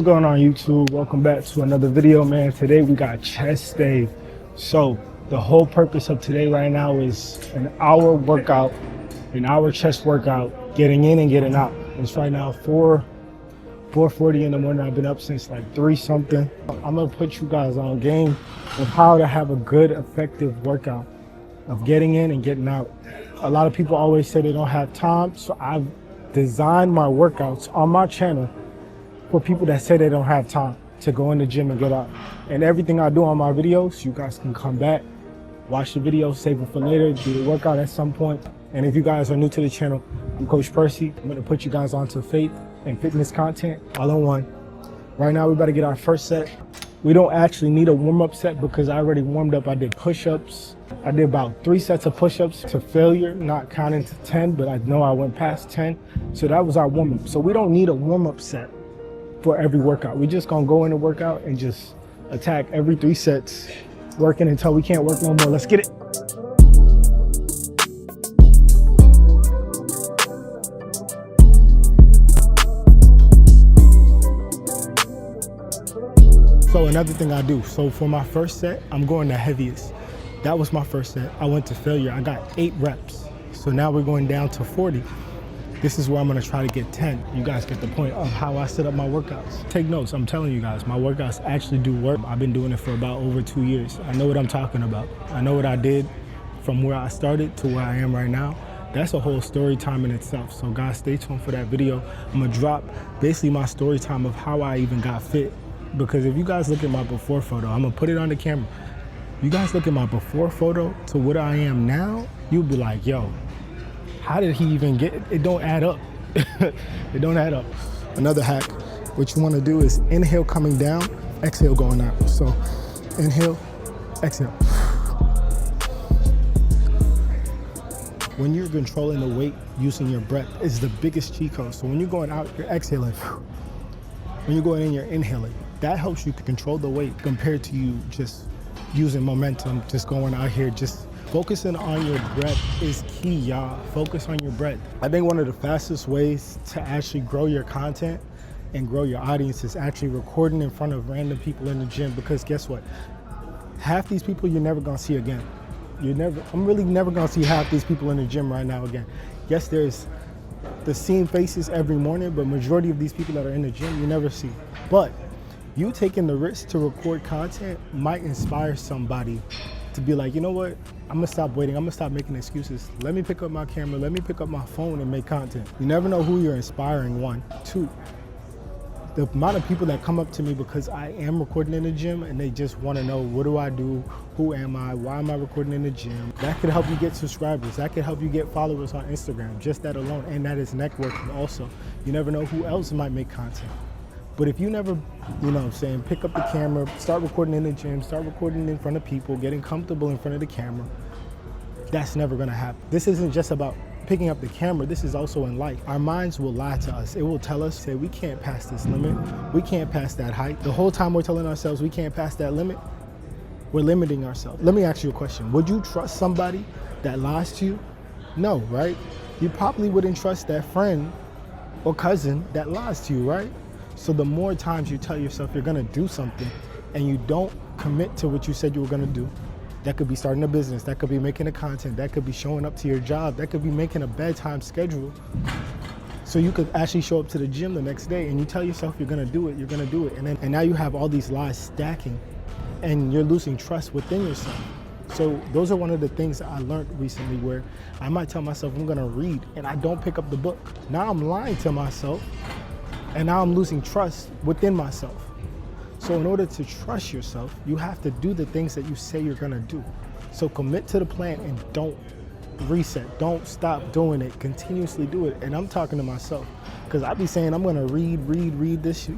What's going on, YouTube? Welcome back to another video, man. Today we got chest day. So the whole purpose of today right now is an hour workout, an hour chest workout, getting in and getting out. It's right now 4:40 in the morning. I've been up since like 3 something. I'm gonna put you guys on game of how to have a good, effective workout of getting in and getting out. A lot of people always say they don't have time, so I've designed my workouts on my channel for people that say they don't have time to go in the gym and get out. And everything I do on my videos, you guys can come back, watch the video, save it for later, do the workout at some point. And if you guys are new to the channel, I'm Coach Percy. I'm gonna put you guys onto faith and fitness content all in one. Right now, we better get our first set. We don't actually need a warm-up set because I already warmed up. I did push-ups. I did about 3 sets of push-ups to failure, not counting to 10, but I know I went past 10. So that was our warm-up. So we don't need a warm-up set for every workout. We just gonna go in the workout and just attack every 3 sets, working until we can't work no more. Let's get it. So another thing I do, so for my first set, I'm going the heaviest. That was my first set. I went to failure. I got 8 reps. So now we're going down to 40. This is where I'm gonna try to get 10. You guys get the point of how I set up my workouts. Take notes, I'm telling you guys, my workouts actually do work. I've been doing it for about over 2 years. I know what I'm talking about. I know what I did from where I started to where I am right now. That's a whole story time in itself. So guys, stay tuned for that video. I'm gonna drop basically my story time of how I even got fit. Because if you guys look at my before photo, I'm gonna put it on the camera. You guys look at my before photo to what I am now, you'll be like, yo, how did he even get it? It don't add up. It don't add up. Another hack, what you wanna do is inhale coming down, exhale going out. So inhale, exhale. When you're controlling the weight using your breath, is the biggest cheat code. So when you're going out, you're exhaling. When you're going in, you're inhaling. That helps you to control the weight compared to you just using momentum, just going out here, just focusing on your breath is key, y'all. Focus on your breath. I think one of the fastest ways to actually grow your content and grow your audience is actually recording in front of random people in the gym, because guess what? Half these people you're never gonna see again. I'm really never gonna see half these people in the gym right now again. Yes, there's the same faces every morning, but majority of these people that are in the gym you never see. But you taking the risk to record content might inspire somebody to be like, you know what, I'm gonna stop waiting, I'm gonna stop making excuses. Let me pick up my camera, let me pick up my phone and make content. You never know who you're inspiring, 1. 2, the amount of people that come up to me because I am recording in the gym and they just wanna know, what do I do? Who am I? Why am I recording in the gym? That could help you get subscribers. That could help you get followers on Instagram, just that alone. And that is networking also. You never know who else might make content. But if you never, you know what I'm saying, pick up the camera, start recording in the gym, start recording in front of people, getting comfortable in front of the camera, that's never gonna happen. This isn't just about picking up the camera, this is also in life. Our minds will lie to us. It will tell us, say, we can't pass this limit, we can't pass that height. The whole time we're telling ourselves we can't pass that limit, we're limiting ourselves. Let me ask you a question. Would you trust somebody that lies to you? No, right? You probably wouldn't trust that friend or cousin that lies to you, right? So the more times you tell yourself you're gonna do something and you don't commit to what you said you were gonna do, that could be starting a business, that could be making a content, that could be showing up to your job, that could be making a bedtime schedule so you could actually show up to the gym the next day, and you tell yourself you're gonna do it, and now you have all these lies stacking and you're losing trust within yourself. So those are one of the things that I learned recently, where I might tell myself I'm gonna read and I don't pick up the book. Now I'm lying to myself, and now I'm losing trust within myself. So in order to trust yourself, you have to do the things that you say you're gonna do. So commit to the plan and don't reset. Don't stop doing it. Continuously do it. And I'm talking to myself, because I be saying I'm gonna read this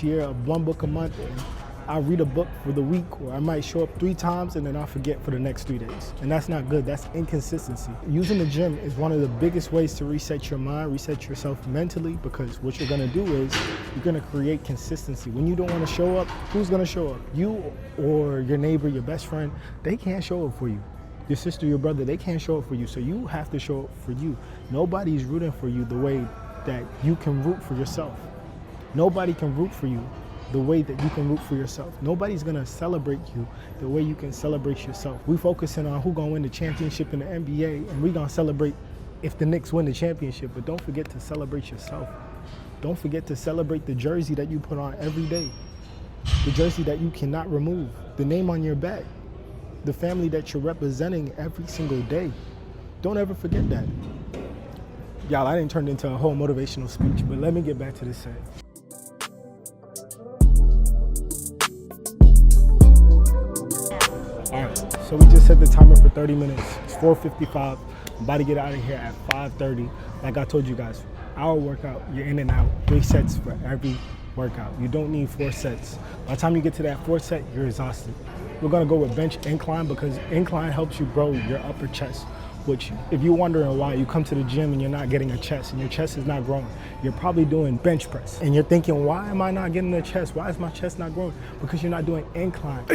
year, 1 book a month. And I read a book for the week, or I might show up 3 times and then I'll forget for the next 3 days. And that's not good, that's inconsistency. Using the gym is one of the biggest ways to reset your mind, reset yourself mentally, because what you're gonna do is you're gonna create consistency. When you don't wanna show up, who's gonna show up? You or your neighbor, your best friend, they can't show up for you. Your sister, your brother, they can't show up for you. So you have to show up for you. Nobody's rooting for you the way that you can root for yourself. Nobody can root for you the way that you can root for yourself. Nobody's gonna celebrate you the way you can celebrate yourself. We focusing on who gonna win the championship in the NBA, and we gonna celebrate if the Knicks win the championship, but don't forget to celebrate yourself. Don't forget to celebrate the jersey that you put on every day, the jersey that you cannot remove, the name on your back, the family that you're representing every single day. Don't ever forget that. Y'all, I didn't turn it into a whole motivational speech, but let me get back to this set. All right, so we just set the timer for 30 minutes. It's 4:55. I'm about to get out of here at 5:30. Like I told you guys, our workout, you're in and out. 3 sets for every workout. You don't need 4 sets. By the time you get to that 4th set, you're exhausted. We're gonna go with bench incline because incline helps you grow your upper chest, which if you're wondering why you come to the gym and you're not getting a chest and your chest is not growing, you're probably doing bench press. And you're thinking, why am I not getting a chest? Why is my chest not growing? Because you're not doing incline.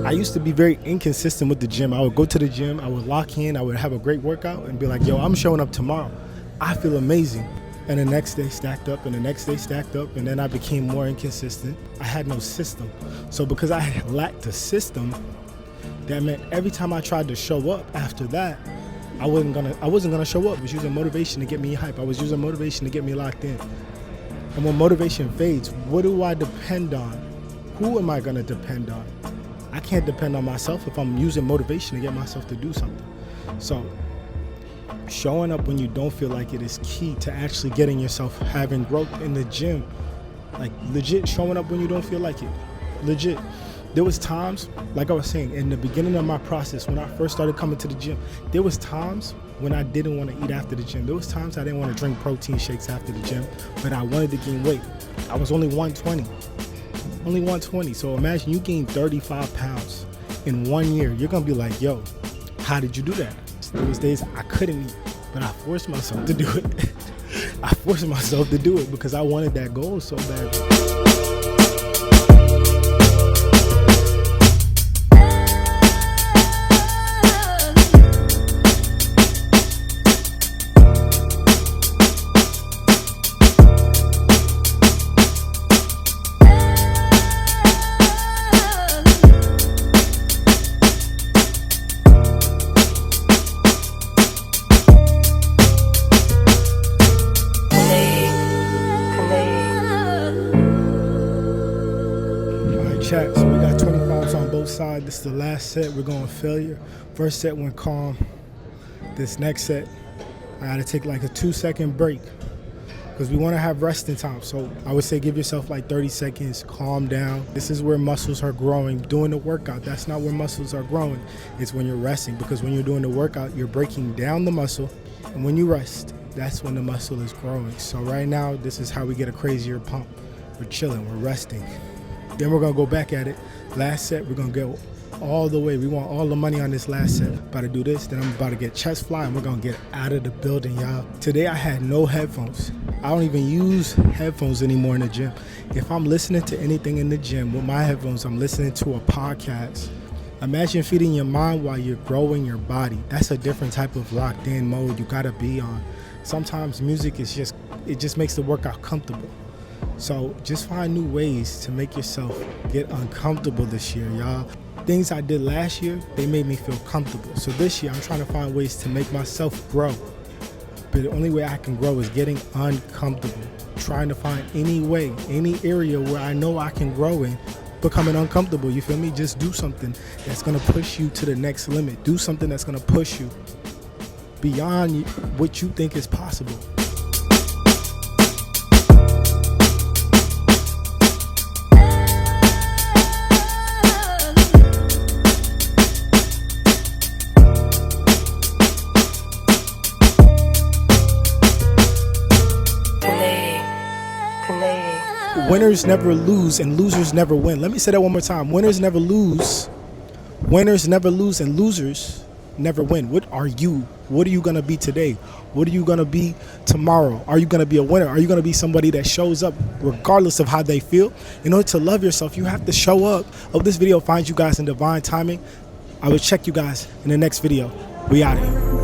I used to be very inconsistent with the gym. I would go to the gym, I would lock in, I would have a great workout and be like, yo, I'm showing up tomorrow. I feel amazing. And the next day stacked up and the next day stacked up, and then I became more inconsistent. I had no system. So because I had lacked a system, that meant every time I tried to show up after that, I wasn't gonna show up. I was using motivation to get me hype. I was using motivation to get me locked in. And when motivation fades, what do I depend on? Who am I gonna depend on? I can't depend on myself if I'm using motivation to get myself to do something. So showing up when you don't feel like it is key to actually getting yourself having growth in the gym. Like legit showing up when you don't feel like it. Legit. There was times, like I was saying, in the beginning of my process, when I first started coming to the gym, there was times when I didn't want to eat after the gym. There was times I didn't want to drink protein shakes after the gym, but I wanted to gain weight. I was only 120. Only 120. So imagine you gain 35 pounds in 1 year. You're gonna be like, yo, how did you do that? There was days I couldn't eat, but I forced myself to do it. I forced myself to do it because I wanted that goal so bad. Chat, so we got 25s on both sides. This is the last set. We're going failure. First set went calm. This next set, I gotta take like a 2-second break because we want to have resting time. So I would say give yourself like 30 seconds, calm down. This is where muscles are growing. Doing the workout, that's not where muscles are growing. It's when you're resting, because when you're doing the workout, you're breaking down the muscle. And when you rest, that's when the muscle is growing. So right now, this is how we get a crazier pump. We're chilling, we're resting. Then we're gonna go back at it. Last set, we're gonna go all the way. We want all the money on this last set. About to do this, then I'm about to get chest fly and we're gonna get out of the building, y'all. Today I had no headphones. I don't even use headphones anymore in the gym. If I'm listening to anything in the gym with my headphones, I'm listening to a podcast. Imagine feeding your mind while you're growing your body. That's a different type of locked in mode you gotta be on. Sometimes music is just makes the workout comfortable. So just find new ways to make yourself get uncomfortable this year, y'all. Things I did last year, they made me feel comfortable. So this year, I'm trying to find ways to make myself grow. But the only way I can grow is getting uncomfortable. Trying to find any way, any area where I know I can grow in, becoming uncomfortable, you feel me? Just do something that's gonna push you to the next limit. Do something that's gonna push you beyond what you think is possible. Winners never lose and losers never win. Let me say that one more time. Winners never lose. Winners never lose and losers never win. What are you? What are you going to be today? What are you going to be tomorrow? Are you going to be a winner? Are you going to be somebody that shows up regardless of how they feel? In order to love yourself, you have to show up. I hope this video finds you guys in divine timing. I will check you guys in the next video. We out of here.